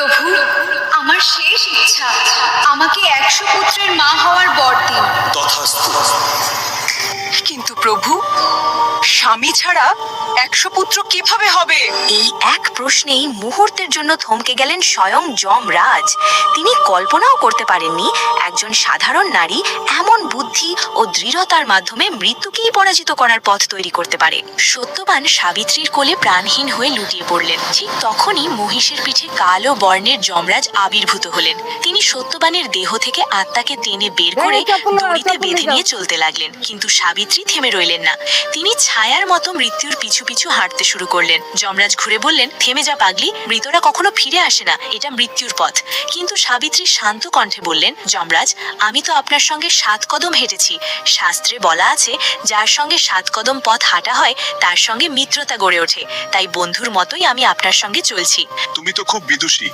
প্রভু, আমার শেষ ইচ্ছা, আমাকে 100 পুত্রের মা হওয়ার বর দিন। তথাস্তু। কিন্তু প্রভু, স্বামী ছাড়া 100 পুত্র কিভাবে হবে? এই এক প্রশ্নেই মুহূর্তের জন্য থমকে গেলেন স্বয়ং যমরাজ। তিনি কল্পনাও করতে পারেননি একজন সাধারণ নারী এমন বুদ্ধি ও দৃঢ়তার মাধ্যমে মৃত্যুকেই পরাজিত করার পথ তৈরি করতে পারে। সত্যবান সাবিত্রীর কোলে প্রাণহীন হয়ে লুটিয়ে পড়লেন। ঠিক তখনই মহিষের পিঠে কালো বর্ণের যমরাজ আবির্ভূত হলেন। তিনি সত্যবানের দেহ থেকে আত্মাকে টেনে বের করে দড়িতে বেঁধে নিয়ে চলতে লাগলেন। কিন্তু সাবিত্রী থেমে রইলেন না। তিনি ছায়ার মতো মৃত্যুর পিছু পিছু হাঁটতে শুরু করলেন। যমরাজ ঘুরে বললেন, থেমে যা পাগলি, মৃতরা কখনো ফিরে আসে না, এটা মৃত্যুর পথ। কিন্তু সাবিত্রী শান্ত কণ্ঠে বললেন, যমরাজ, আমি তো আপনার সঙ্গে 7 কদম হেঁটেছি। শাস্ত্রে বলা আছে, যার সঙ্গে 7 কদম পথ হাঁটা হয় তার সঙ্গে মিত্রতা গড়ে ওঠে। তাই বন্ধুর মতোই আমি আপনার সঙ্গে চলছি। তুমি তো খুব বিদুষী।